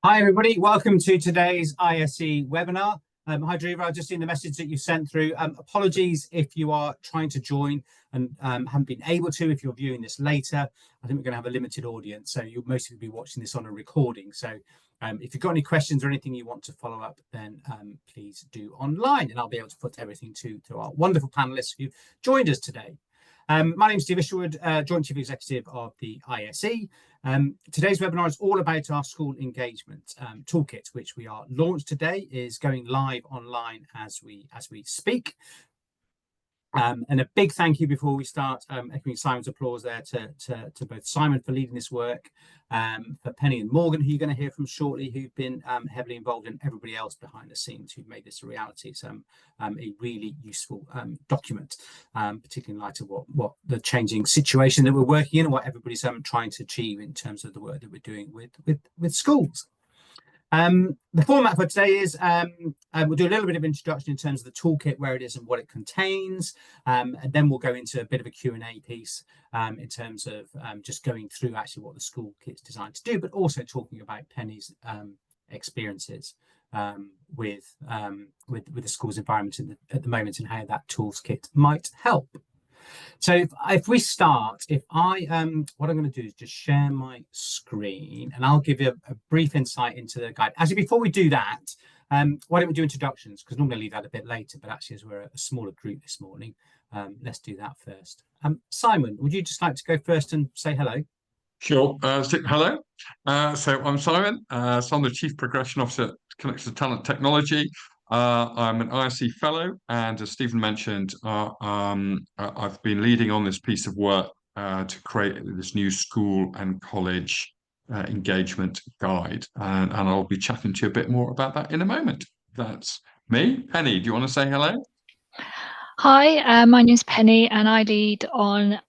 Hi everybody, welcome to today's ISE webinar. Hi Drew, I've just seen the message that you sent through. Apologies if you are trying to join and haven't been able to, if you're viewing this later. I think we're going to have a limited audience, so you'll mostly be watching this on a recording. So if you've got any questions or anything you want to follow up, then please do online and I'll be able to put everything to our wonderful panelists who joined us today. My name is Steve Isherwood, Joint Chief Executive of the ISE. Today's webinar is all about our school engagement toolkit, which we are launched today, is going live online as we speak. And a big thank you before we start, echoing Simon's applause there to both Simon for leading this work, for Penny and Morgan, who you're going to hear from shortly, who've been heavily involved, and everybody else behind the scenes who've made this a reality. It's a really useful document, particularly in light of what the changing situation that we're working in and what everybody's trying to achieve in terms of the work that we're doing with schools. The format for today is we'll do a little bit of introduction in terms of the toolkit, where it is and what it contains, and then we'll go into a bit of a Q&A piece in terms of just going through actually what the school kit's designed to do, but also talking about Penny's experiences with the school's environment at the moment and how that toolkit might help. So if we start, what I'm going to do is just share my screen and I'll give you a brief insight into the guide. Actually, before we do that, why don't we do introductions? Because normally I leave that a bit later, but actually as we're a smaller group this morning, let's do that first. Simon, would you just like to go first and say hello? Sure. Hello. So I'm Simon. So I'm the Chief Progression Officer at Connected Talent Technology. I'm an ISE Fellow, and as Stephen mentioned, I've been leading on this piece of work to create this new school and college engagement guide, and I'll be chatting to you a bit more about that in a moment. That's me. Penny, do you want to say hello? Hi, my name is Penny, and I lead on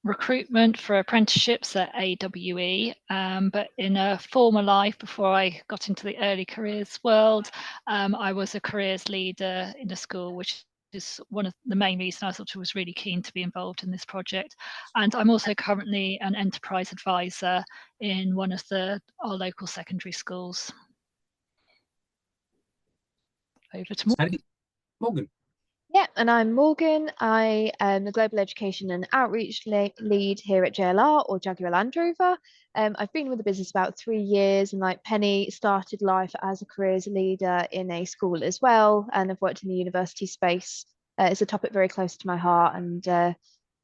recruitment for apprenticeships at AWE, but in a former life, before I got into the early careers world, I was a careers leader in a school, which is one of the main reasons I thought I was really keen to be involved in this project. And I'm also currently an enterprise advisor in one of our local secondary schools. Over to Morgan. Yeah, and I'm Morgan. I am the Global Education and Outreach Lead here at JLR, or Jaguar Land Rover. I've been with the business about 3 years, and like Penny, started life as a careers leader in a school as well, and I've worked in the university space. It's a topic very close to my heart, and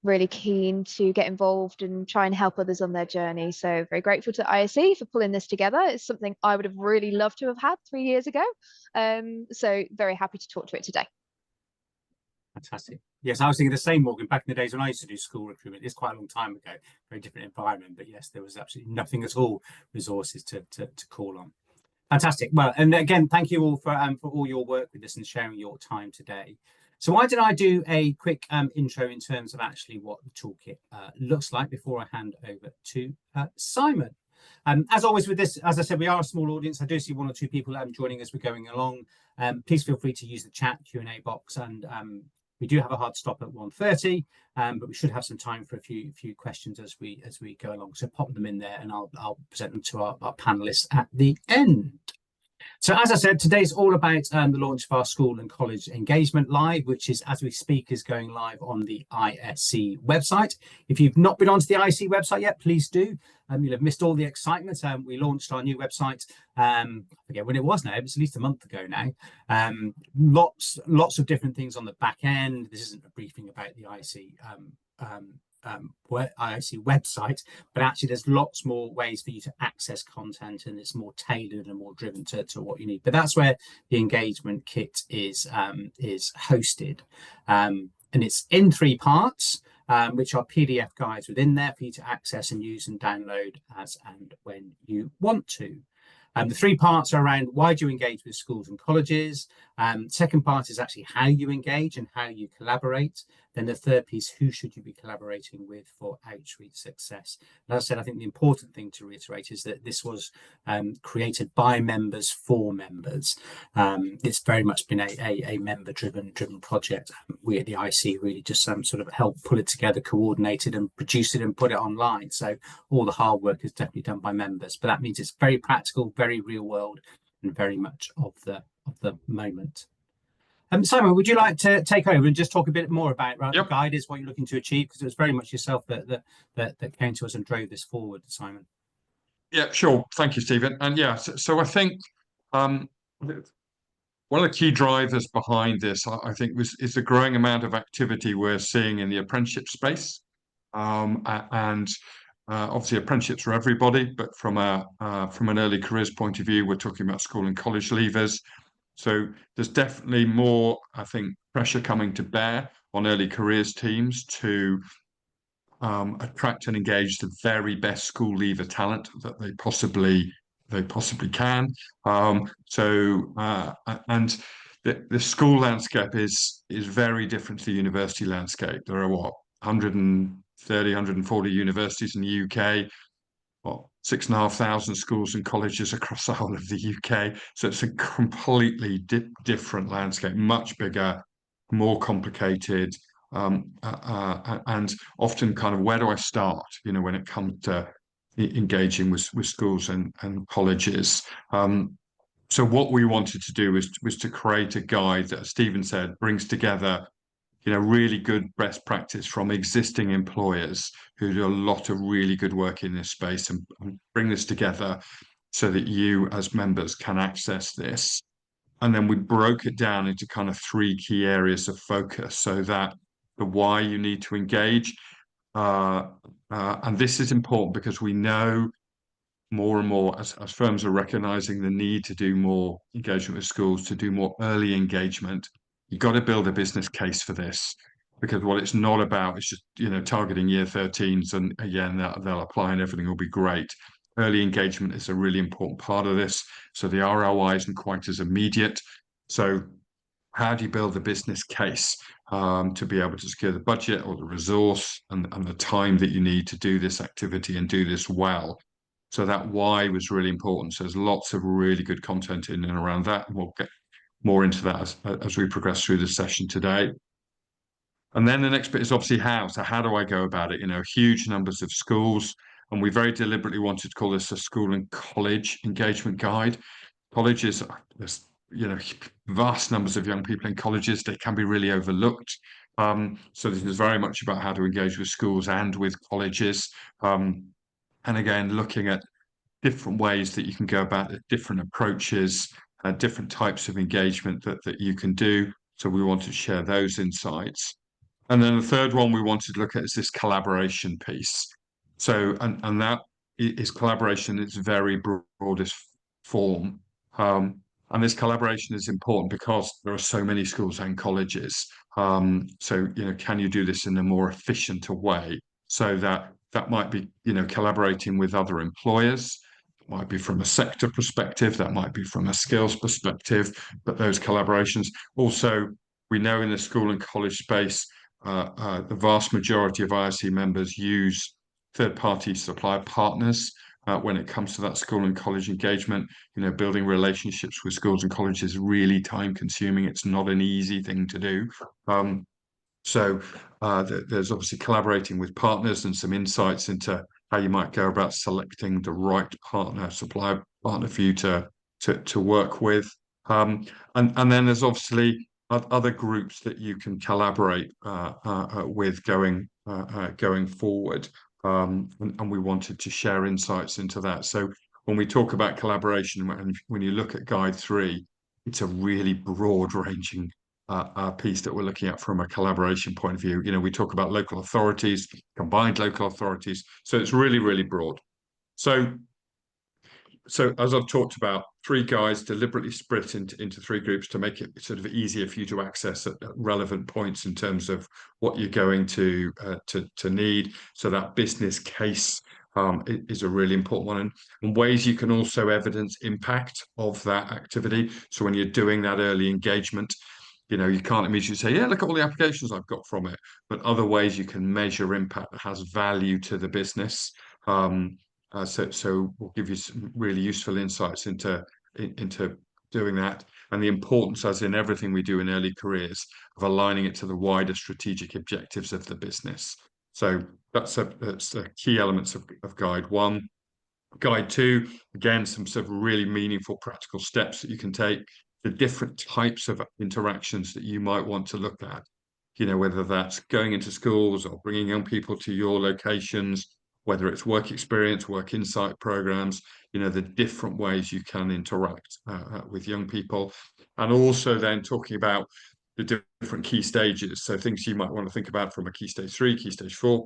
really keen to get involved and try and help others on their journey. So very grateful to ISE for pulling this together. It's something I would have really loved to have had 3 years ago. So very happy to talk to it today. Fantastic. Yes, I was thinking the same, Morgan, back in the days when I used to do school recruitment. It's quite a long time ago, very different environment, but yes, there was absolutely nothing at all resources to call on. Fantastic. Well, and again, thank you all for all your work with this and sharing your time today. So why did I do a quick intro in terms of actually what the toolkit looks like before I hand over to Simon? As always with this, as I said, we are a small audience. I do see 1 or 2 people joining as we're going along. Please feel free to use the chat Q&A box, and we do have a hard stop at 1:30, but we should have some time for a few questions as we go along. So pop them in there, and I'll present them to our panelists at the end. So as I said, today's all about the launch of our school and college engagement live, which is, as we speak, is going live on the ISE website. If you've not been onto the ISE website yet, please do. You'll have missed all the excitement. We launched our new website, I forget when it was now, it's at least a month ago now. Lots of different things on the back end. This isn't a briefing about the ISE ISE website, but actually there's lots more ways for you to access content, and it's more tailored and more driven to what you need. But that's where the engagement kit is hosted, and it's in 3 parts, which are PDF guides within there for you to access and use and download as and when you want to. The 3 parts are around why do you engage with schools and colleges. Second part is actually how you engage and how you collaborate. Then the third piece, who should you be collaborating with for outreach success? And as I said, I think the important thing to reiterate is that this was created by members for members. It's very much been a member-driven project. We at the IC really just sort of helped pull it together, coordinate it and produce it and put it online. So all the hard work is definitely done by members, but that means it's very practical, very real world and very much of the moment. Simon, would you like to take over and just talk a bit more about the guide is, what you're looking to achieve? Because it was very much yourself that came to us and drove this forward, Simon. Yeah, sure. Thank you, Stephen. And yeah, so I think one of the key drivers behind this, I think, is the growing amount of activity we're seeing in the apprenticeship space. And obviously apprenticeships are everybody, but from an early careers point of view, we're talking about school and college leavers. So there's definitely more, I think, pressure coming to bear on early careers teams to attract and engage the very best school leaver talent that they possibly can. And the school landscape is very different to the university landscape. There are 130, 140 universities in the UK. 6,500 schools and colleges across the whole of the UK. So it's a completely different landscape, much bigger, more complicated, and often kind of, where do I start, when it comes to engaging with schools and colleges. So what we wanted to do was to create a guide that, as Stephen said, brings together really good best practice from existing employers who do a lot of really good work in this space, and bring this together so that you as members can access this. And then we broke it down into kind of 3 key areas of focus, so that the why you need to engage. And this is important because we know more and more as firms are recognizing the need to do more engagement with schools, to do more early engagement. You've got to build a business case for this, because what it's not about is just targeting year 13s and again they'll apply and everything will be great. Early engagement is a really important part of this, so the ROI isn't quite as immediate. So how do you build a business case to be able to secure the budget or the resource and the time that you need to do this activity and do this well? So that why was really important. So there's lots of really good content in and around that, and we'll get more into that as we progress through this session today. And then the next bit is obviously how. So how do I go about it? Huge numbers of schools, and we very deliberately wanted to call this a school and college engagement guide. Colleges, there's vast numbers of young people in colleges. They can be really overlooked. So this is very much about how to engage with schools and with colleges. And again, looking at different ways that you can go about it, different approaches, different types of engagement that you can do. So we want to share those insights. And then the third one we wanted to look at is this collaboration piece. So, and that is collaboration in its very broadest form. And this collaboration is important because there are so many schools and colleges. So, can you do this in a more efficient way? So that might be, collaborating with other employers. It might be from a sector perspective, that might be from a skills perspective, but those collaborations. Also, we know in the school and college space, the vast majority of ISE members use third-party supply partners when it comes to that school and college engagement. Building relationships with schools and colleges is really time-consuming. It's not an easy thing to do. So there's obviously collaborating with partners and some insights into how you might go about selecting the right supply partner for you to work with. And then there's obviously other groups that you can collaborate with going forward. And we wanted to share insights into that. So when we talk about collaboration, and when you look at Guide 3, it's a really broad-ranging piece that we're looking at from a collaboration point of view. We talk about local authorities, combined local authorities. So it's really, really broad. So as I've talked about, 3 guides deliberately split into 3 groups to make it sort of easier for you to access at relevant points in terms of what you're going to need. So that business case is a really important one, and ways you can also evidence impact of that activity. So when you're doing that early engagement, you can't immediately say, yeah, look at all the applications I've got from it, but other ways you can measure impact that has value to the business. So we'll give you some really useful insights into doing that, and the importance, as in everything we do in early careers, of aligning it to the wider strategic objectives of the business. So that's the key elements of Guide 1. Guide 2, again, some sort of really meaningful practical steps that you can take, the different types of interactions that you might want to look at, whether that's going into schools or bringing young people to your locations, whether it's work experience, work insight programs, the different ways you can interact with young people. And also then talking about the different key stages. So things you might want to think about from a key stage 3, key stage 4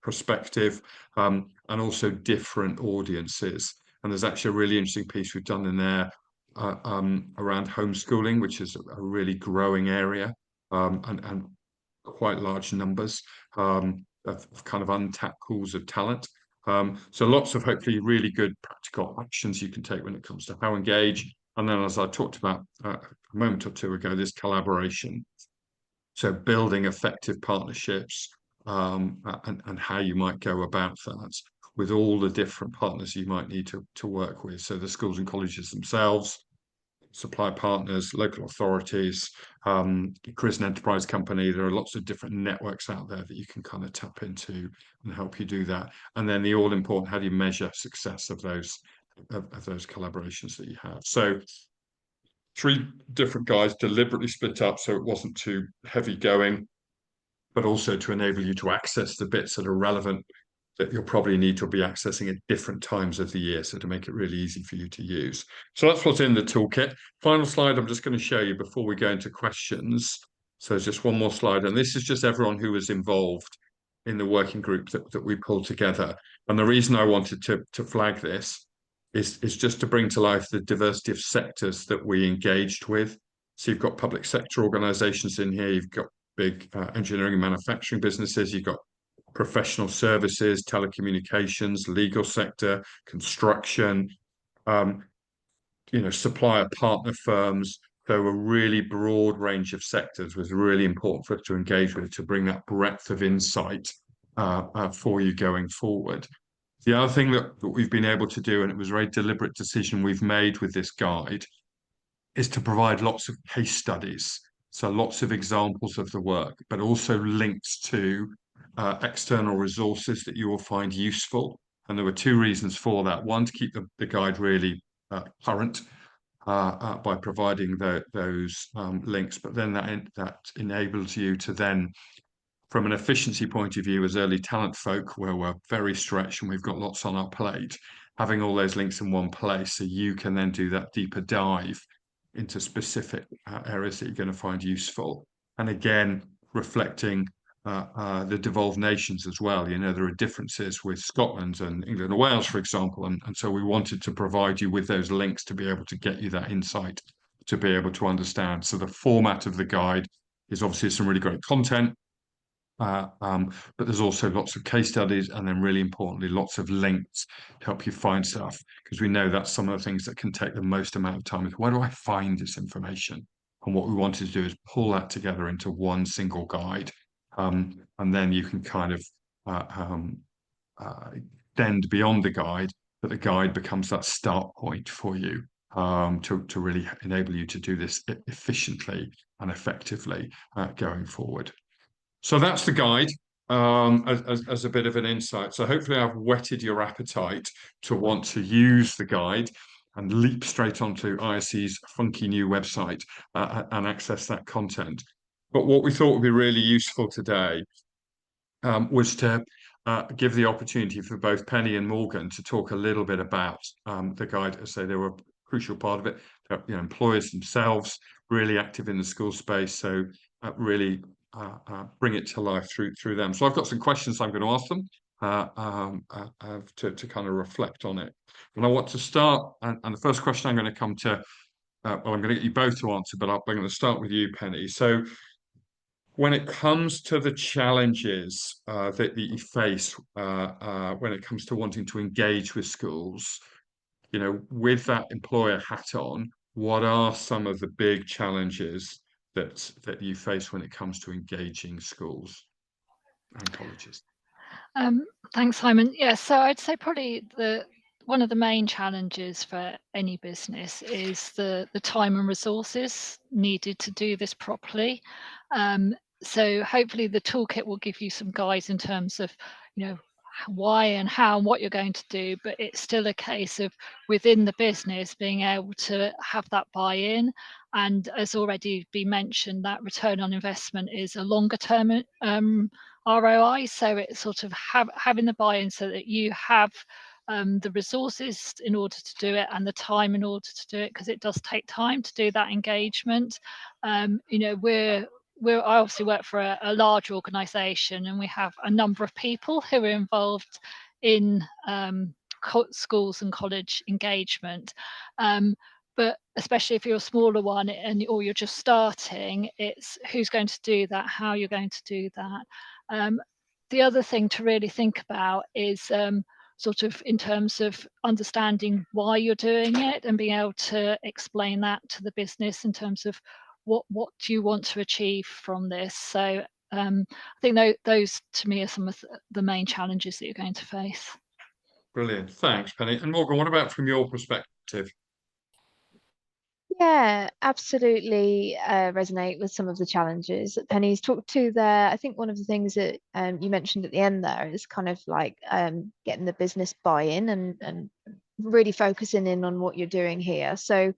perspective, and also different audiences. And there's actually a really interesting piece we've done in there around homeschooling, which is a really growing area, and quite large numbers of kind of untapped pools of talent. So lots of hopefully really good practical actions you can take when it comes to how engage. And then, as I talked about a moment or two ago, this collaboration. So building effective partnerships and how you might go about that with all the different partners you might need to work with. So the schools and colleges themselves, supply partners, local authorities, careers and enterprise company. There are lots of different networks out there that you can kind of tap into and help you do that. And then the all important, how do you measure success of those collaborations that you have? So 3 different guides deliberately split up so it wasn't too heavy going, but also to enable you to access the bits that are relevant that you'll probably need to be accessing at different times of the year, so to make it really easy for you to use. So that's what's in the toolkit. Final slide I'm just going to show you before we go into questions. So just one more slide, and this is just everyone who was involved in the working group that we pulled together. And the reason I wanted to flag this is just to bring to life the diversity of sectors that we engaged with. So you've got public sector organisations in here, you've got big engineering and manufacturing businesses, you've got professional services, telecommunications, legal sector, construction, supplier partner firms. So a really broad range of sectors was really important for us to engage with to bring that breadth of insight for you going forward. The other thing that we've been able to do, and it was a very deliberate decision we've made with this guide, is to provide lots of case studies. So lots of examples of the work, but also links to external resources that you will find useful. And there were 2 reasons for that. One, to keep the guide really current by providing those links, but then that enables you to then, from an efficiency point of view, as early talent folk, where we're very stretched and we've got lots on our plate, having all those links in one place so you can then do that deeper dive into specific areas that you're going to find useful. And again, reflecting the devolved nations as well. There are differences with Scotland and England and Wales, for example. And so we wanted to provide you with those links to be able to get you that insight, to be able to understand. So the format of the guide is obviously some really great content, but there's also lots of case studies, and then really importantly, lots of links to help you find stuff, because we know that's some of the things that can take the most amount of time. Is where do I find this information? And what we wanted to do is pull that together into one single guide, and then you can kind of extend beyond the guide, but the guide becomes that start point for you to really enable you to do this efficiently and effectively going forward. So that's the guide as a bit of an insight. So hopefully I've whetted your appetite to want to use the guide and leap straight onto ISE's funky new website and access that content. But what we thought would be really useful today was to give the opportunity for both Penny and Morgan to talk a little bit about the guide. As I say, they were a crucial part of it. Employers themselves really active in the school space, so really bring it to life through them. So I've got some questions I'm going to ask them to kind of reflect on it. And I want to start, and the first question I'm going to come to, well, I'm going to get you both to answer, but I'm going to start with you, Penny. So when it comes to the challenges that you face when it comes to wanting to engage with schools, with that employer hat on, what are some of the big challenges that you face when it comes to engaging schools and colleges? Thanks, Simon. Yeah, so I'd say probably one of the main challenges for any business is the time and resources needed to do this properly. So hopefully the toolkit will give you some guides in terms of, why and how and what you're going to do, but it's still a case of within the business being able to have that buy-in. And as already been mentioned, that return on investment is a longer term ROI. So it's sort of having the buy-in so that you have the resources in order to do it and the time in order to do it, because it does take time to do that engagement. You know, I obviously work for a large organisation, and we have a number of people who are involved in schools and college engagement. But especially if you're a smaller one or you're just starting, it's who's going to do that, how you're going to do that. The other thing to really think about is sort of in terms of understanding why you're doing it and being able to explain that to the business in terms of what do you want to achieve from this. So I think those to me are some of the main challenges that you're going to face. Brilliant. Thanks, Penny. And Morgan, what about from your perspective? Yeah, absolutely resonate with some of the challenges that Penny's talked to there. I think one of the things that you mentioned at the end there is kind of like getting the business buy-in and really focusing in on what you're doing here. So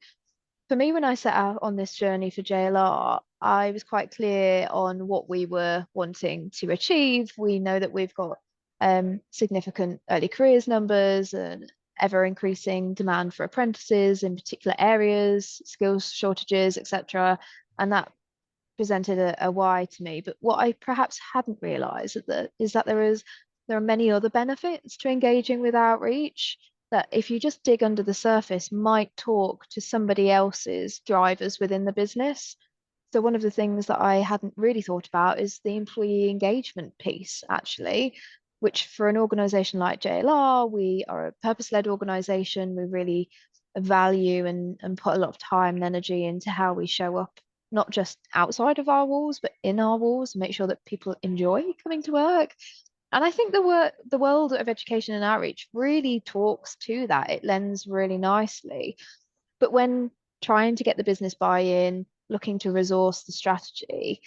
for me, when I set out on this journey for JLR, I was quite clear on what we were wanting to achieve. We know that we've got significant early careers numbers and ever increasing demand for apprentices in particular areas, skills shortages, etc. And that presented a why to me. But what I perhaps hadn't realised is that there are many other benefits to engaging with outreach that if you just dig under the surface might talk to somebody else's drivers within the business. So one of the things that I hadn't really thought about is the employee engagement piece, actually, which for an organization like JLR, we are a purpose-led organization. We really value and put a lot of time and energy into how we show up, not just outside of our walls, but in our walls, make sure that people enjoy coming to work. And I think the world of education and outreach really talks to that. It lends really nicely. But when trying to get the business buy-in, looking to resource the strategy,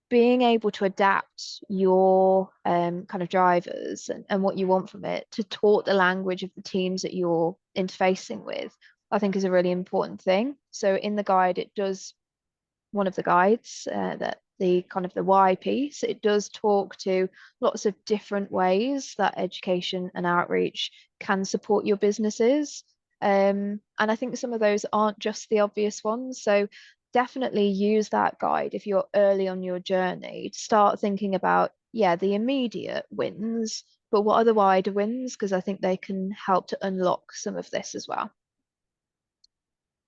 being able to adapt your kind of drivers and what you want from it to talk the language of the teams that you're interfacing with, I think is a really important thing. So in the guide, it does, one of the guides, that the kind of the why piece, it does talk to lots of different ways that education and outreach can support your businesses. And I think some of those aren't just the obvious ones. So definitely use that guide if you're early on your journey to start thinking about, yeah, the immediate wins, but what are the wider wins? Because I think they can help to unlock some of this as well.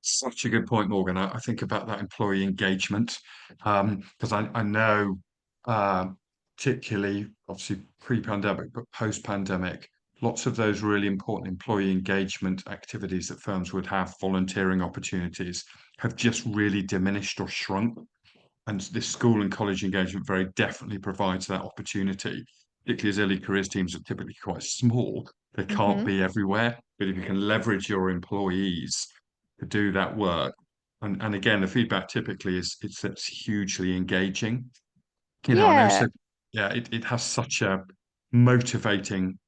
Such a good point, Morgan. I think about that employee engagement because I know, particularly obviously pre-pandemic, but post-pandemic, lots of those really important employee engagement activities that firms would have, volunteering opportunities, have just really diminished or shrunk. And this school and college engagement very definitely provides that opportunity, particularly as early careers teams are typically quite small. They can't be everywhere, but if you can leverage your employees to do that work. And again, the feedback typically is it's hugely engaging. You know, I know, Yeah, so yeah, it has such a motivating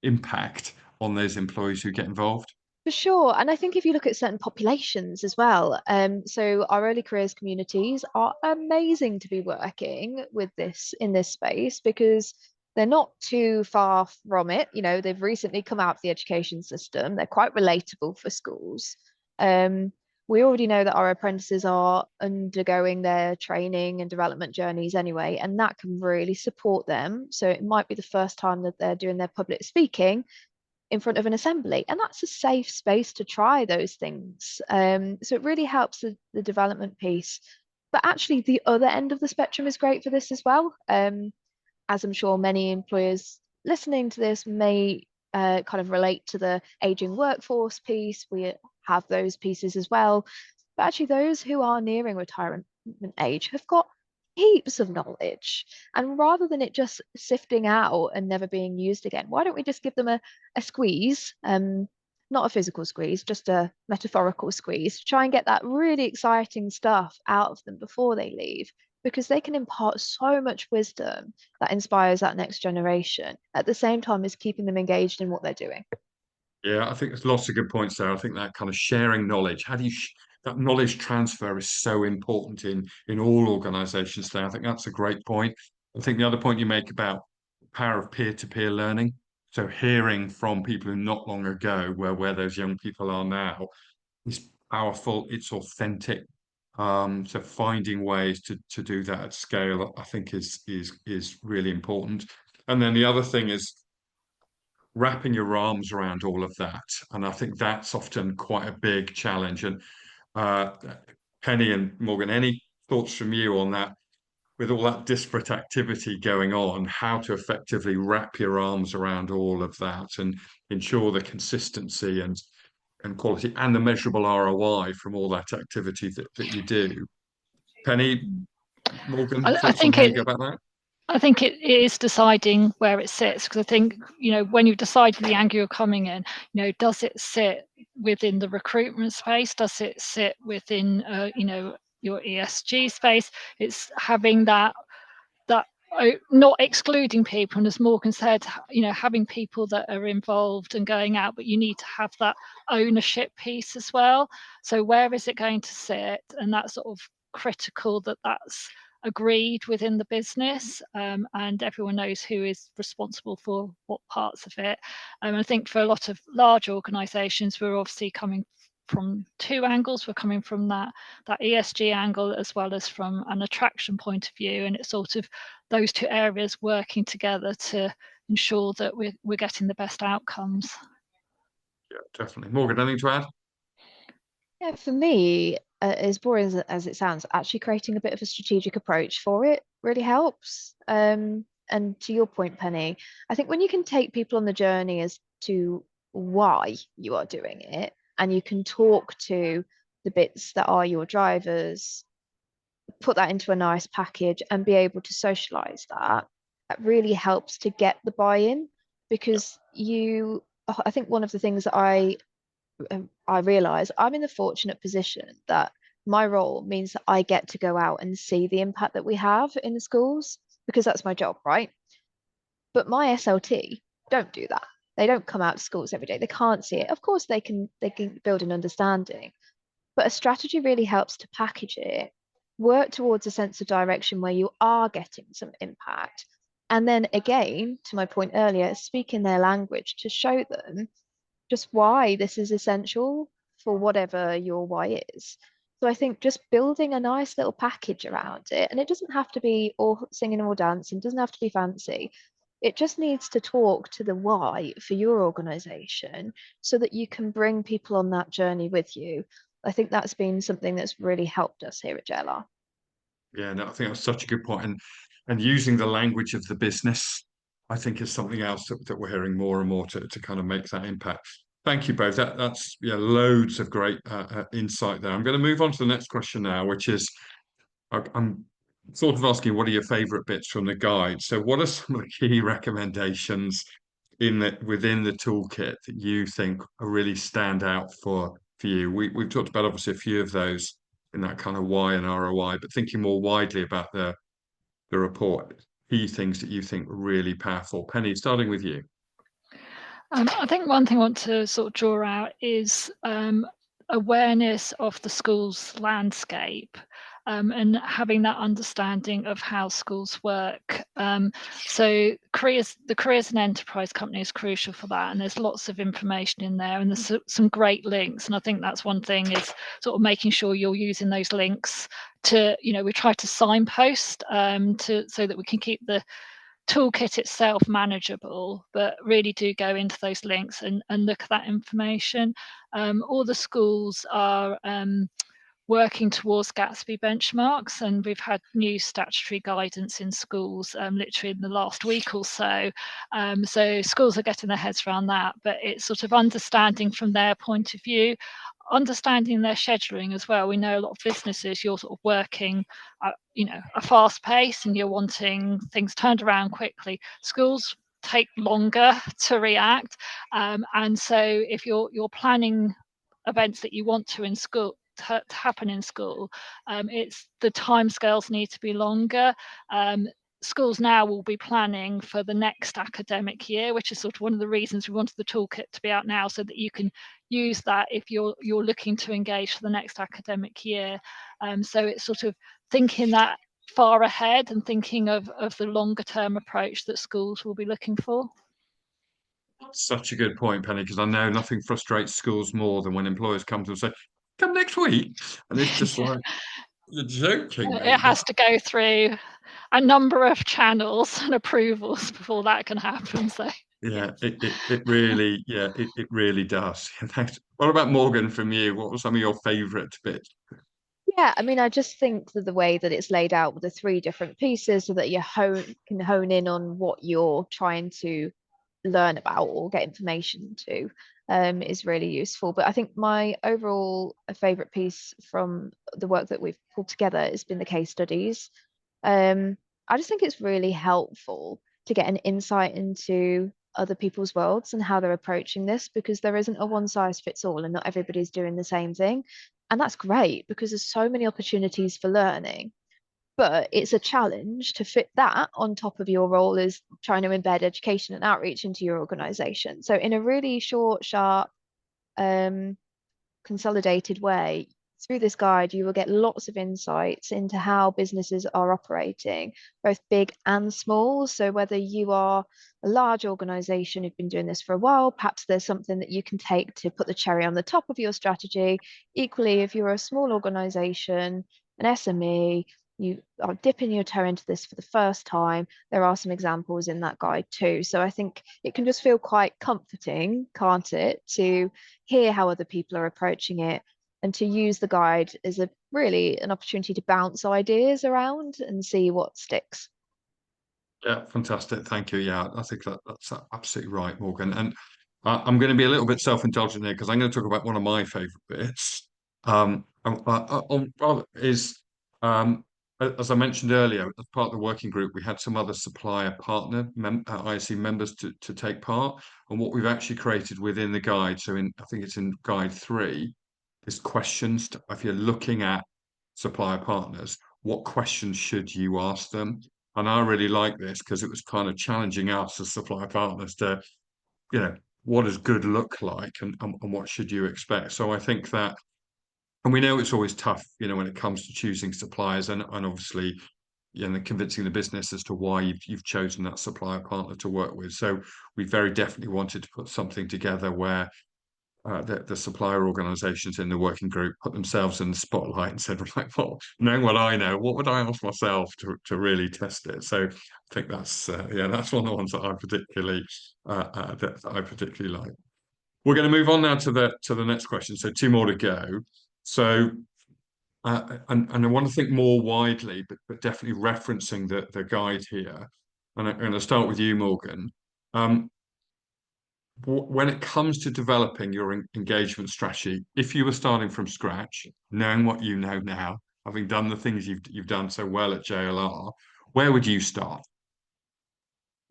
impact on those employees who get involved. for sure. And I think if you look at certain populations as well, so our early careers communities are amazing to be working with this in this space because they're not too far from it. You know, they've recently come out of the education system. They're quite relatable for schools. Um, we already know that our apprentices are undergoing their training and development journeys anyway, and that can really support them. So it might be the first time that they're doing their public speaking in front of an assembly, and that's a safe space to try those things. So it really helps the development piece. But actually, the other end of the spectrum is great for this as well. As I'm sure many employers listening to this may kind of relate to the aging workforce piece. We have those pieces as well. But actually, those who are nearing retirement age have got heaps of knowledge. And rather than it just sifting out and never being used again, why don't we just give them a squeeze? Not a physical squeeze, just a metaphorical squeeze, to try and get that really exciting stuff out of them before they leave. because they can impart so much wisdom that inspires that next generation at the same time as keeping them engaged in what they're doing. Yeah, I think there's lots of good points there. I think that kind of sharing knowledge, how do you that knowledge transfer is so important in all organizations there. I think that's a great point. I think the other point you make about the power of peer-to-peer learning, so hearing from people who not long ago where those young people are now is powerful, it's authentic. So finding ways to do that at scale, I think is really important. And then the other thing is wrapping your arms around all of that. And I think that's often quite a big challenge. And uh, Penny and Morgan, any thoughts from you on that? With all that disparate activity going on, how to effectively wrap your arms around all of that and ensure the consistency and quality and the measurable ROI from all that activity that you do. Penny, Morgan, I thoughts on think how you go about that? I think it is deciding where it sits, because I think, when you've decided the angle you're coming in, does it sit within the recruitment space? Does it sit within, your ESG space? It's having that not excluding people, and as Morgan said, having people that are involved and going out, but you need to have that ownership piece as well. So where is it going to sit? And that's sort of critical that's agreed within the business, and everyone knows who is responsible for what parts of it. I think for a lot of large organizations, we're obviously coming from two angles. We're coming from that ESG angle as well as from an attraction point of view, and it's sort of those two areas working together to ensure that we're getting the best outcomes. Yeah, definitely. Morgan, anything to add? Yeah, for me, as boring as it sounds, actually creating a bit of a strategic approach for it really helps. And to your point, Penny, I think when you can take people on the journey as to why you are doing it, and you can talk to the bits that are your drivers, put that into a nice package and be able to socialize that really helps to get the buy-in. Because I think one of the things that I realize I'm in the fortunate position that my role means that I get to go out and see the impact that we have in the schools, because that's my job, right? But my SLT don't do that. They don't come out to schools every day. They can't see it. Of course, they can build an understanding, but a strategy really helps to package it, work towards a sense of direction where you are getting some impact. And then again, to my point earlier, speak in their language to show them just why this is essential for whatever your why is. So I think just building a nice little package around it, and it doesn't have to be all singing or dancing, doesn't have to be fancy. It just needs to talk to the why for your organization so that you can bring people on that journey with you. I think that's been something that's really helped us here at JLR. Yeah, no, I think that's such a good point. And using the language of the business, I think is something else that we're hearing more and more to kind of make that impact. Thank you both. That's loads of great insight there. I'm going to move on to the next question now, which is I'm sort of asking what are your favorite bits from the guide? So what are some of the key recommendations within the toolkit that you think really stand out for you? We've talked about obviously a few of those in that kind of why and ROI, but thinking more widely about the report, key things that you think are really powerful. Penny, starting with you. I think one thing I want to sort of draw out is awareness of the school's landscape, and having that understanding of how schools work. So the careers and enterprise company is crucial for that, and there's lots of information in there, and there's some great links. And I think that's one thing, is sort of making sure you're using those links to, we try to signpost so that we can keep the toolkit itself manageable, but really do go into those links and look at that information. All the schools are working towards Gatsby benchmarks, and we've had new statutory guidance in schools literally in the last week or so. So schools are getting their heads around that, but it's sort of understanding from their point of view, understanding their scheduling as well. We know a lot of businesses, you're sort of working at, a fast pace and you're wanting things turned around quickly. Schools take longer to react, and so if you're planning events that you want to in to happen in school. It's the timescales need to be longer. Schools now will be planning for the next academic year, which is sort of one of the reasons we wanted the toolkit to be out now, so that you can use that if you're looking to engage for the next academic year. So it's sort of thinking that far ahead and thinking of the longer term approach that schools will be looking for. Such a good point, Penny, because I know nothing frustrates schools more than when employers come to them and say, come next week. And it's just like, you're joking me. It has to go through a number of channels and approvals before that can happen. So yeah, it really, it really does. What about Morgan from you? What were some of your favourite bits? Yeah, I mean, I just think that the way that it's laid out with the 3 different pieces so that you can hone in on what you're trying to learn about or get information to is really useful. But I think my overall favorite piece from the work that we've pulled together has been the case studies. I just think it's really helpful to get an insight into other people's worlds and how they're approaching this, because there isn't a one size fits all and not everybody's doing the same thing. And that's great because there's so many opportunities for learning. But it's a challenge to fit that on top of your role as trying to embed education and outreach into your organization. So in a really short, sharp, consolidated way, through this guide, you will get lots of insights into how businesses are operating, both big and small. So whether you are a large organization who've been doing this for a while, perhaps there's something that you can take to put the cherry on the top of your strategy. Equally, if you're a small organization, an SME, you are dipping your toe into this for the first time, there are some examples in that guide too. So I think it can just feel quite comforting, can't it, to hear how other people are approaching it, and to use the guide as really an opportunity to bounce ideas around and see what sticks. Yeah, fantastic. Thank you. Yeah, I think that's absolutely right, Morgan. And I'm going to be a little bit self-indulgent here because I'm going to talk about one of my favourite bits. Is as I mentioned earlier, as part of the working group, we had some other supplier partner ISE members to take part. And what we've actually created within the guide, so I think it's in guide 3, is questions. If you're looking at supplier partners, what questions should you ask them? And I really like this because it was kind of challenging us as supplier partners to, what does good look like and what should you expect? So I think that, and we know it's always tough, when it comes to choosing suppliers and obviously, convincing the business as to why you've chosen that supplier partner to work with. So we very definitely wanted to put something together where the supplier organisations in the working group put themselves in the spotlight and said, right, well, knowing what I know, what would I ask myself to really test it? So I think that's that's one of the ones that I particularly like. We're going to move on now to the next question. So 2 more to go. So and I want to think more widely, but definitely referencing the guide here. And I'm going to start with you, Morgan. When it comes to developing your engagement strategy, if you were starting from scratch, knowing what you know now, having done the things you've done so well at JLR, where would you start?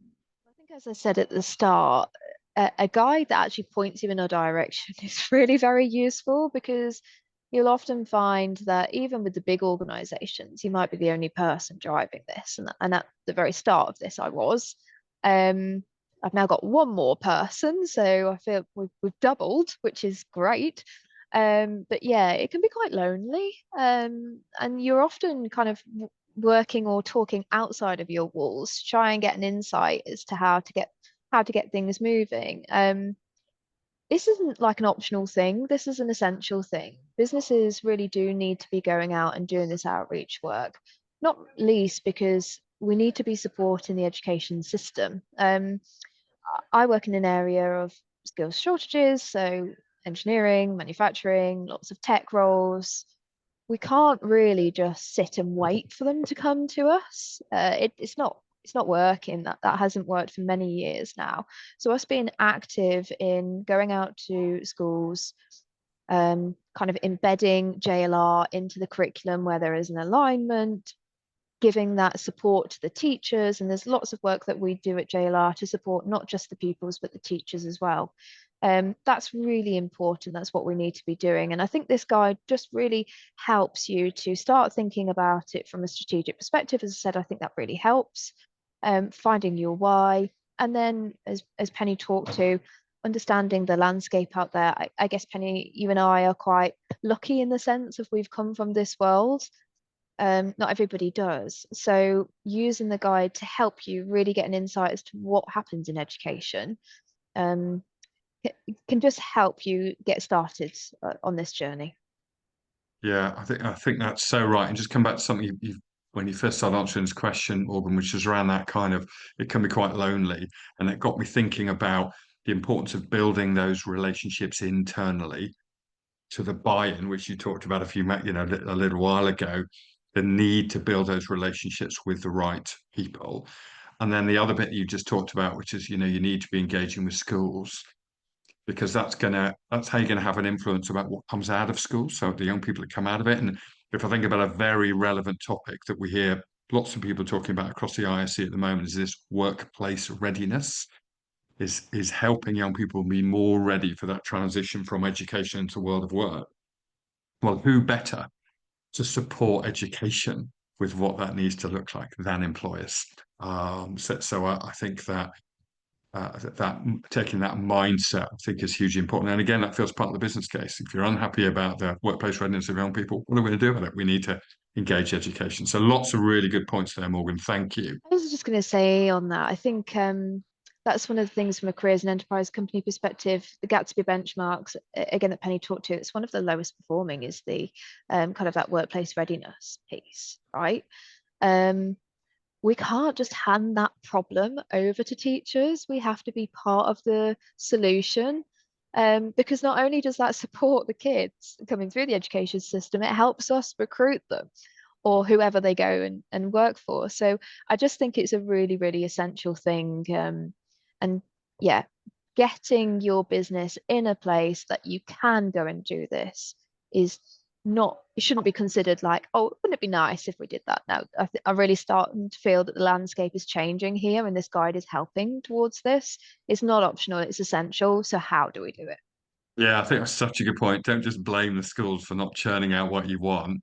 I think, as I said at the start, a guide that actually points you in a direction is really very useful, because you'll often find that even with the big organizations, you might be the only person driving this. And at the very start of this, I was. I've now got one more person, so I feel we've doubled, which is great. But yeah, it can be quite lonely. And you're often kind of working or talking outside of your walls to try and get an insight as to how to get things moving. This isn't like an optional thing. This is an essential thing. Businesses really do need to be going out and doing this outreach work, not least because we need to be supporting the education system. I work in an area of skills shortages, so engineering, manufacturing, lots of tech roles. We can't really just sit and wait for them to come to us. It's not working. That hasn't worked for many years now. So us being active in going out to schools, kind of embedding JLR into the curriculum where there is an alignment, giving that support to the teachers, and there's lots of work that we do at JLR to support not just the pupils but the teachers as well. That's really important. That's what we need to be doing, and I think this guide just really helps you to start thinking about it from a strategic perspective. As I said, I think that really helps, finding your why, and then as Penny talked to, understanding the landscape out there. I guess, Penny, you and I are quite lucky in the sense of we've come from this world. Not everybody does. So using the guide to help you really get an insight as to what happens in education can just help you get started on this journey. Yeah, I think that's so right. And just come back to something you when you first started answering this question, Morgan, which was around that kind of, it can be quite lonely. And it got me thinking about the importance of building those relationships internally to the buy-in, which you talked about a little while ago, the need to build those relationships with the right people. And then the other bit you just talked about, which is, you need to be engaging with schools, because that's how you're gonna have an influence about what comes out of school. So the young people that come out of it. And if I think about a very relevant topic that we hear lots of people talking about across the ISE at the moment, is this workplace readiness, is helping young people be more ready for that transition from education into the world of work. Well, who better to support education with what that needs to look like than employers? So I think that taking that mindset, I think, is hugely important. And again, that feels part of the business case. If you're unhappy about the workplace readiness of young people, what are we going to do about it? We need to engage education. So lots of really good points there, Morgan. Thank you. I was just going to say on that, I think that's one of the things from a careers and enterprise company perspective, the Gatsby benchmarks, again, that Penny talked to, it's one of the lowest performing, is the kind of that workplace readiness piece, right? We can't just hand that problem over to teachers. We have to be part of the solution, because not only does that support the kids coming through the education system, it helps us recruit them or whoever they go and work for. So I just think it's a really, really essential thing. And yeah, getting your business in a place that you can go and do this is not, it shouldn't be considered like, oh, wouldn't it be nice if we did that? Now, I'm really starting to feel that the landscape is changing here, and this guide is helping towards this. It's not optional, it's essential. So how do we do it? Yeah, I think that's such a good point. Don't just blame the schools for not churning out what you want.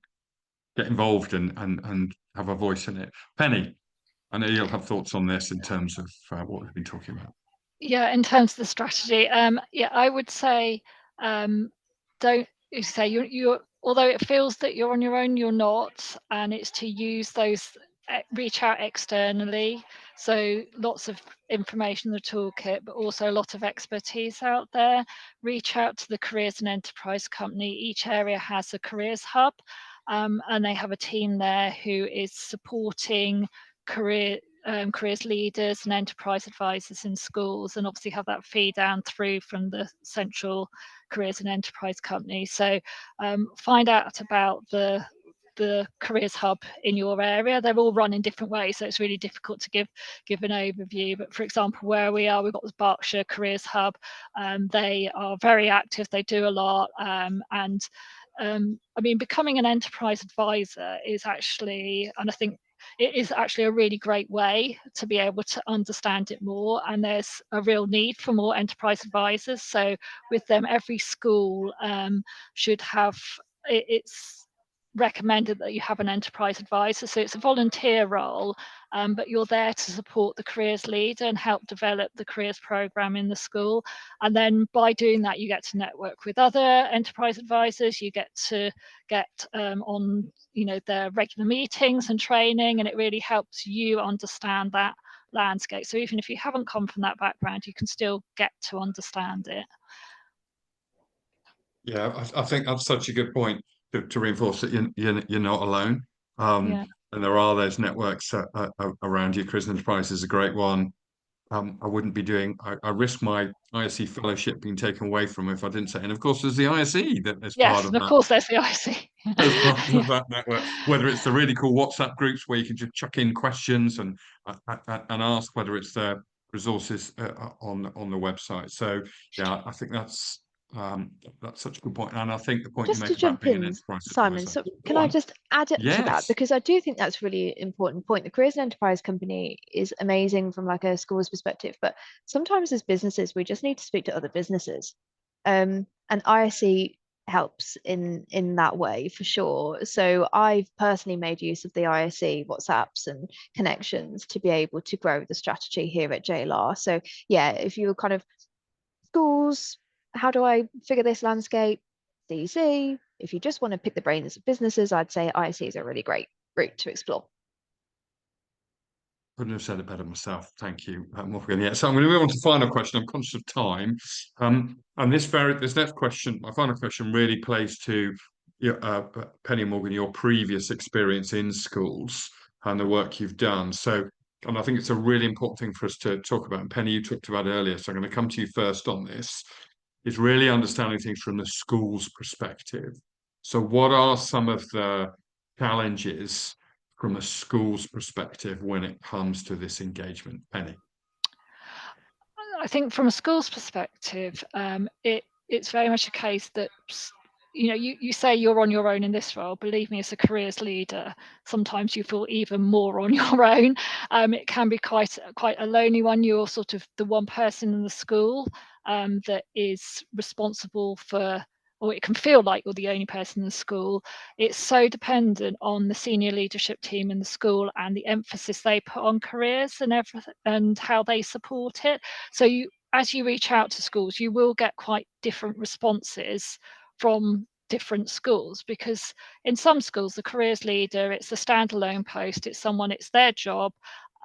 Get involved and have a voice in it. Penny, I know you'll have thoughts on this in terms of what we've been talking about. Yeah, in terms of the strategy, yeah, I would say don't say you're although it feels that you're on your own, you're not, and it's to use those, reach out externally. So lots of information in the toolkit, but also a lot of expertise out there. Reach out to the careers and enterprise company. Each area has a careers hub, and they have a team there who is supporting careers leaders and enterprise advisors in schools, and obviously have that feed down through from the central careers and enterprise company. So find out about the careers hub in your area. They're all run in different ways, so it's really difficult to give an overview. But for example, where we are, we've got the Berkshire Careers Hub. They are very active, they do a lot, and I mean, becoming an enterprise advisor is actually, and I think it is actually a really great way to be able to understand it more, and there's a real need for more enterprise advisors. So with them, every school should have, it's recommended that you have an enterprise advisor. So it's a volunteer role, but you're there to support the careers leader and help develop the careers program in the school. And then by doing that, you get to network with other enterprise advisors. You get to get on their regular meetings and training, and it really helps you understand that landscape. So even if you haven't come from that background, you can still get to understand it. Yeah, I think that's such a good point to reinforce that you're not alone. Yeah. And there are those networks around you. Careers and Enterprise is a great one. I wouldn't be doing, I risk my ISE fellowship being taken away from me if I didn't say. And of course, there's the ISE that is part Yes, of and of that. course there's the IC. As part Yeah. of that network, whether it's the really cool WhatsApp groups where you can just chuck in questions and ask, whether it's the resources on the website. So yeah, I think that's That's such a good point, and I think the point you Just make to about jump being an in, enterprise Simon, advisor. so Go can I on. just add it to that? Yes. Because I do think that's a really important point. The Careers and Enterprise Company is amazing from like a school's perspective, but sometimes as businesses, we just need to speak to other businesses. And ISE helps in that way for sure. So I've personally made use of the ISE WhatsApps and connections to be able to grow the strategy here at JLR. So yeah, if you're kind of schools, how do I figure this landscape? CEC. If you just want to pick the brains of businesses, I'd say ISE is a really great route to explore. Couldn't have said it better myself. Thank you, Morgan. Yeah, so I'm going to move on to the final question. I'm conscious of time. And this next question, my final question, really plays to Penny and Morgan, your previous experience in schools and the work you've done. So, and I think it's a really important thing for us to talk about. And Penny, you talked about it earlier, so I'm going to come to you first on this. Is really understanding things from the school's perspective. So, what are some of the challenges from a school's perspective when it comes to this engagement? Penny? I think from a school's perspective, it's very much a case that, you know, you say you're on your own in this role. Believe me, as a careers leader, sometimes you feel even more on your own. It can be quite a lonely one. You're sort of the one person in the school that is responsible for, or it can feel like you're the only person in the school. It's so dependent on the senior leadership team in the school and the emphasis they put on careers and everything and how they support it. So as you reach out to schools, you will get quite different responses from different schools, because in some schools the careers leader, it's a standalone post, it's their job,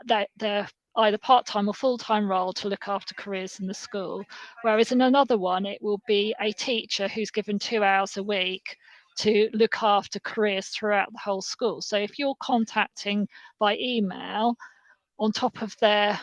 they're either part-time or full-time role to look after careers in the school, whereas in another one it will be a teacher who's given 2 hours a week to look after careers throughout the whole school. So if you're contacting by email on top of their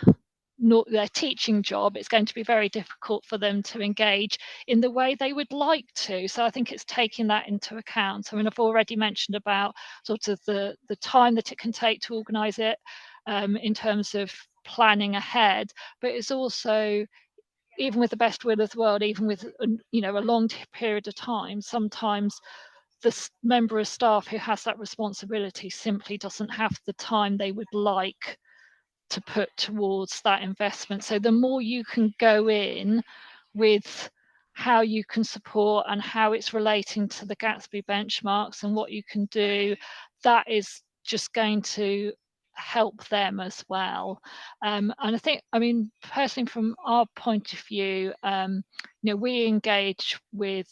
teaching job, it's going to be very difficult for them to engage in the way they would like to. So I think it's taking that into account. I mean, I've already mentioned about sort of the time that it can take to organise it in terms of planning ahead, but it's also, even with the best will of the world, even with a long period of time, sometimes the member of staff who has that responsibility simply doesn't have the time they would like to put towards that investment. So the more you can go in with how you can support and how it's relating to the Gatsby benchmarks and what you can do, that is just going to help them as well. And I think, I mean, personally, from our point of view, we engage with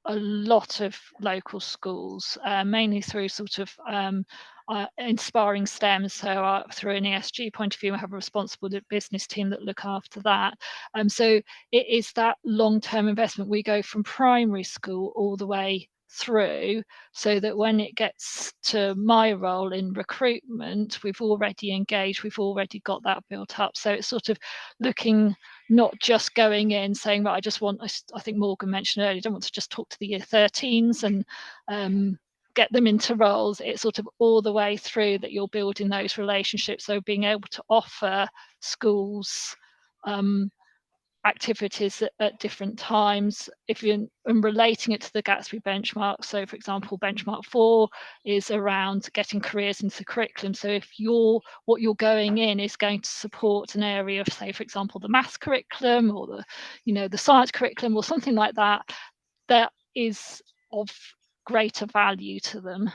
a lot of local schools, mainly through sort of inspiring STEM. So through an ESG point of view, we have a responsible business team that look after that. So it is that long-term investment. We go from primary school all the way through, so that when it gets to my role in recruitment, we've already engaged, we've already got that built up. So it's sort of looking, not just going in saying, right, I think Morgan mentioned earlier, I don't want to just talk to the year 13s and get them into roles. It's sort of all the way through that you're building those relationships. So being able to offer schools activities at different times, if you're relating it to the Gatsby benchmark. So for example, benchmark 4 is around getting careers into the curriculum. So if what you're going in is going to support an area of, say, for example, the maths curriculum or the science curriculum or something like that, that is of greater value to them.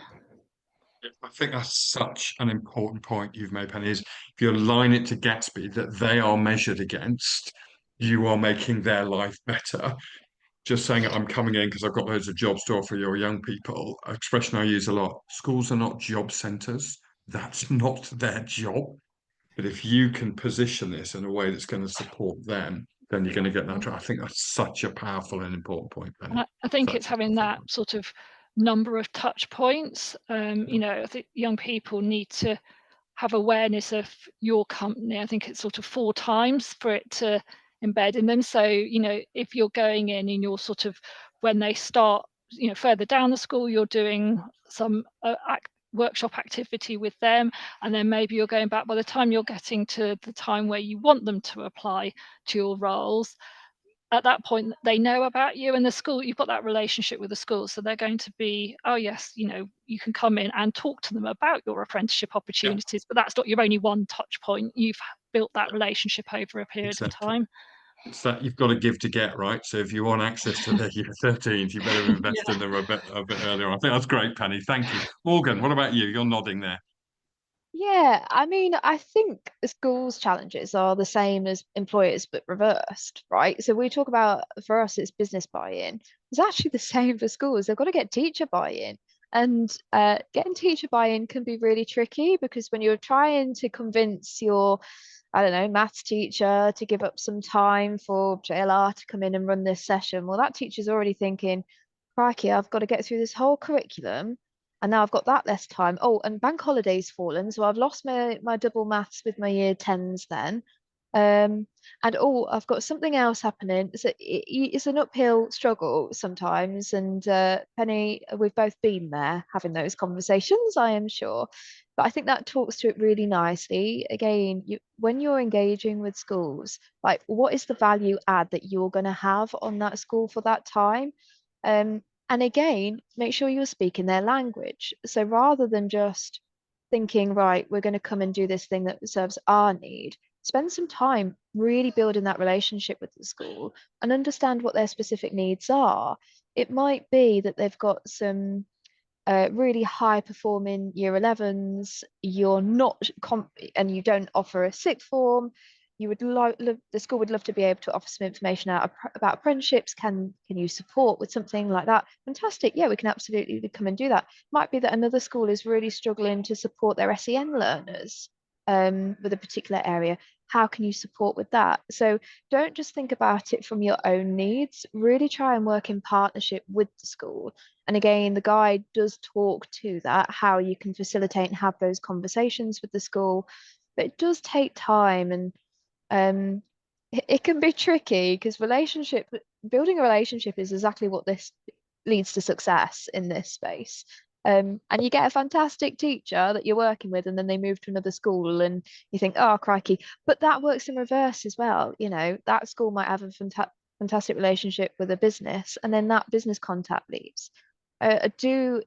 I think that's such an important point you've made, Penny, is if you align it to Gatsby that they are measured against, you are making their life better. Just saying I'm coming in because I've got loads of jobs to offer your young people, an expression I use a lot. Schools are not job centres. That's not their job. But if you can position this in a way that's going to support them, then you're going to get that. I think that's such a powerful and important point, Penny. I think it's having that sort of number of touch points. I think young people need to have awareness of your company. I think it's sort of 4 times for it to embed in them. So, if you're going in and you're sort of, when they start, further down the school, you're doing some workshop activity with them, and then maybe you're going back by the time you're getting to the time where you want them to apply to your roles. at that point they know about you, and the school, you've got that relationship with the school, so they're going to be, oh yes, you know, you can come in and talk to them about your apprenticeship opportunities, but that's not your only one touch point. You've built that relationship over a period of time. It's that you've got to give to get, right? So if you want access to their year 13s, you better invest in them a bit earlier. I think that's great, Penny. Thank you. Morgan, what about you? You're nodding there. Yeah, I mean, I think the schools' challenges are the same as employers, but reversed, right? So we talk about, for us, it's business buy-in. It's actually the same for schools. They've got to get teacher buy-in. And getting teacher buy-in can be really tricky, because when you're trying to convince your, I don't know, maths teacher to give up some time for JLR to come in and run this session, well, that teacher's already thinking, crikey, I've got to get through this whole curriculum, and now I've got that less time. Oh, and bank holiday's fallen, so I've lost my double maths with my year 10s then. And oh, I've got something else happening. So it's an uphill struggle sometimes. And Penny, we've both been there having those conversations, I am sure. But I think that talks to it really nicely. Again, when you're engaging with schools, like, what is the value add that you're going to have on that school for that time? And again, make sure you're speaking their language. So rather than just thinking, right, we're going to come and do this thing that serves our need, spend some time really building that relationship with the school and understand what their specific needs are. It might be that they've got some really high performing year 11s, you're not and you don't offer a sixth form. You would the school would love to be able to offer some information out about apprenticeships. Can you support with something like that? Fantastic. Yeah, we can absolutely come and do that. Might be that another school is really struggling to support their SEN learners with a particular area. How can you support with that? So don't just think about it from your own needs. Really try and work in partnership with the school. And again, the guide does talk to that, how you can facilitate and have those conversations with the school. But it does take time, and it can be tricky, because building a relationship is exactly what this leads to success in this space. And you get a fantastic teacher that you're working with, and then they move to another school and you think, oh crikey. But that works in reverse as well. You know, that school might have a fantastic relationship with a business, and then that business contact leaves. I do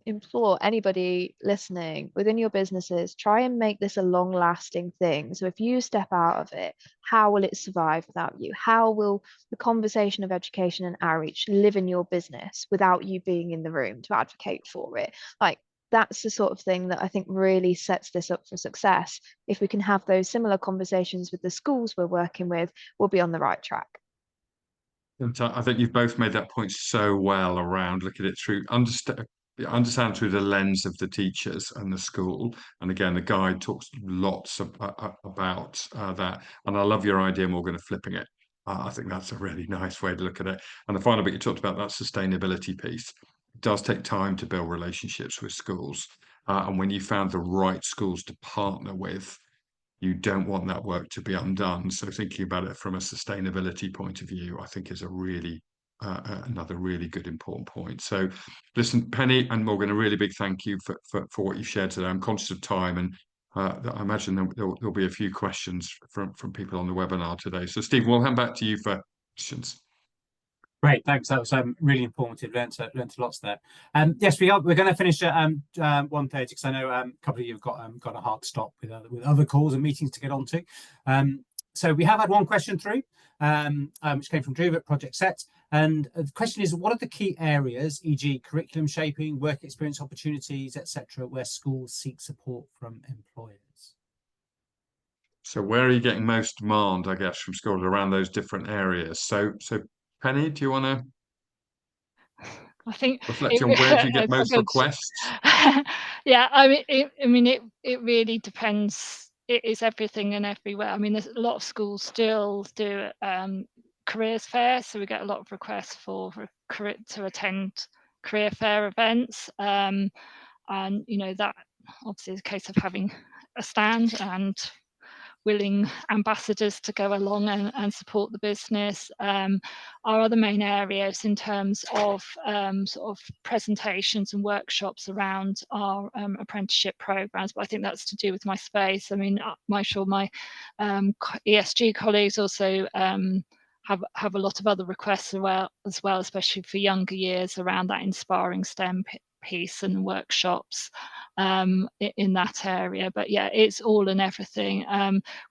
implore anybody listening within your businesses, try and make this a long-lasting thing. So if you step out of it, how will it survive without you? How will the conversation of education and outreach live in your business without you being in the room to advocate for it? Like, that's the sort of thing that I think really sets this up for success. If we can have those similar conversations with the schools we're working with, we'll be on the right track. And I think you've both made that point so well around look at it through understand through the lens of the teachers and the school. And again, the guide talks lots about that. And I love your idea, Morgan, of flipping it. I think that's a really nice way to look at it. And the final bit you talked about, that sustainability piece. It does take time to build relationships with schools. And when you found the right schools to partner with, you don't want that work to be undone. So thinking about it from a sustainability point of view, I think is a really another really good important point. So listen, Penny and Morgan, a really big thank you for what you've shared today. I'm conscious of time, and I imagine there'll be a few questions from people on the webinar today. So Stephen, we'll hand back to you for questions. Great, thanks. That was really informative. Learned lots there. Yes, we're going to finish at 1:30, because I know a couple of you have got a hard stop with other calls and meetings to get onto. So we have had one question through, which came from Drew at Project Set, and the question is, what are the key areas, e.g., curriculum shaping, work experience opportunities, etc., where schools seek support from employers? So where are you getting most demand, I guess, from schools around those different areas? So Penny, do you want to I think reflect on where do you get most requests? Yeah, I mean, it really depends. It is everything and everywhere. I mean, there's a lot of schools still do careers fair, so we get a lot of requests to attend career fair events, and you know, that obviously is a case of having a stand and willing ambassadors to go along and support the business. Our other main areas in terms of sort of presentations and workshops around our apprenticeship programs, but I think that's to do with my space. I mean, I'm sure my ESG colleagues also have a lot of other requests as well, especially for younger years around that inspiring STEM piece and workshops in that area. But yeah, it's all and everything.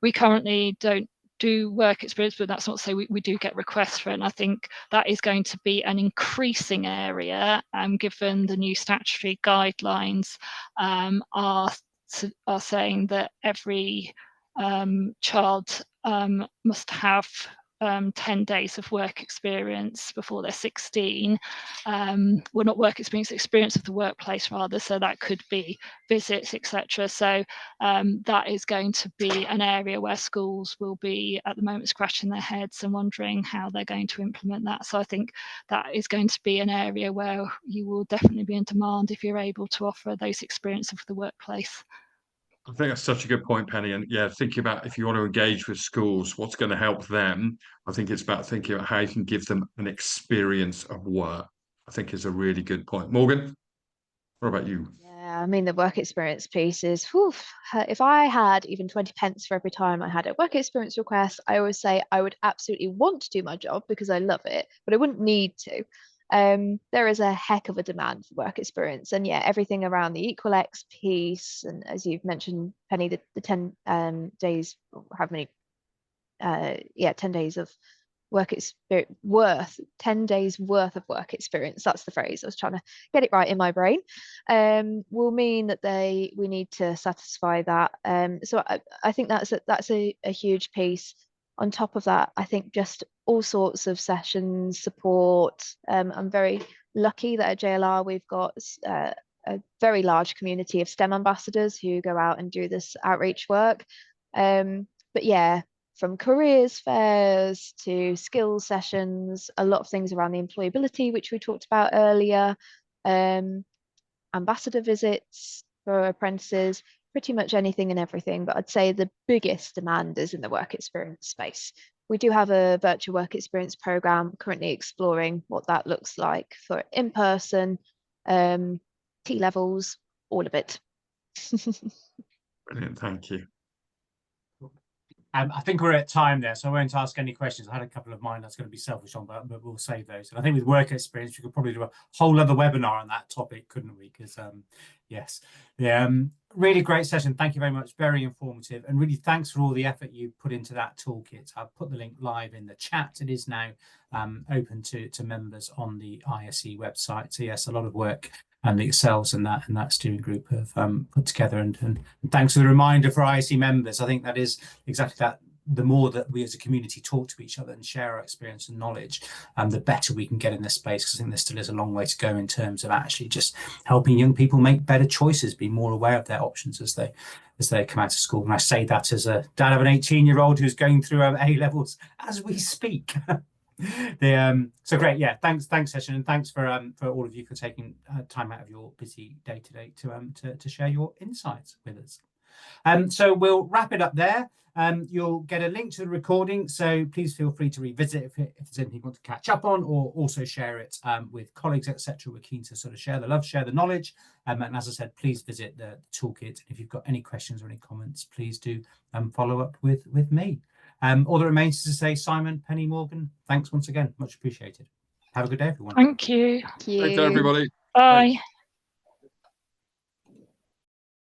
We currently don't do work experience, but that's not to say we do get requests for it. And I think that is going to be an increasing area, given the new statutory guidelines are saying that every child must have 10 days of work experience before they're 16. Well, not work experience of the workplace rather, so that could be visits, etc. So that is going to be an area where schools will be at the moment scratching their heads and wondering how they're going to implement that. So I think that is going to be an area where you will definitely be in demand if you're able to offer those experiences of the workplace. I think that's such a good point, Penny. And yeah, thinking about if you want to engage with schools, what's going to help them? I think it's about thinking about how you can give them an experience of work. I think is a really good point. Morgan, what about you? Yeah, I mean, the work experience piece is, whew, if I had even 20 pence for every time I had a work experience request, I always say I would absolutely want to do my job because I love it, but I wouldn't need to. There is a heck of a demand for work experience, and yeah, everything around the Equal X piece, and as you've mentioned, Penny, the 10 days, how many? 10 days of work experience 10 days worth of work experience. That's the phrase. I was trying to get it right in my brain. Will mean that we need to satisfy that. So I think that's a huge piece. On top of that, I think just all sorts of sessions, support. I'm very lucky that at JLR we've got a very large community of STEM ambassadors who go out and do this outreach work. But yeah, from careers fairs to skills sessions, a lot of things around the employability, which we talked about earlier, ambassador visits for apprentices, pretty much anything and everything. But I'd say the biggest demand is in the work experience space. We do have a virtual work experience program currently exploring what that looks like for in-person, T-levels, all of it. Brilliant, thank you. I think we're at time there, so I won't ask any questions. I had a couple of mine that's going to be selfish on, but we'll save those. And I think with work experience, we could probably do a whole other webinar on that topic, couldn't we? Because yes, yeah, really great session. Thank you very much. Very informative, and really thanks for all the effort you put into that toolkit. I've put the link live in the chat. It is now open to members on the ISE website. So yes, a lot of work and the Excels and that steering group have put together. And thanks for the reminder for ISE members. I think that is exactly that. The more that we as a community talk to each other and share our experience and knowledge, the better we can get in this space. Because I think there still is a long way to go in terms of actually just helping young people make better choices, be more aware of their options as they come out of school. And I say that as a dad of an 18-year-old who's going through A levels as we speak. So great, yeah, thanks session, and thanks for all of you for taking time out of your busy day today to share your insights with us. So we'll wrap it up there. You'll get a link to the recording, so please feel free to revisit if there's anything you want to catch up on, or also share it with colleagues, etc. We're keen to sort of share the love, share the knowledge, and as I said, please visit the toolkit. And if you've got any questions or any comments, please do follow up with me. All that remains is to say, Simon, Penny, Morgan, thanks once again. Much appreciated. Have a good day, everyone. Thank you. Thank you. Thanks, everybody. Bye.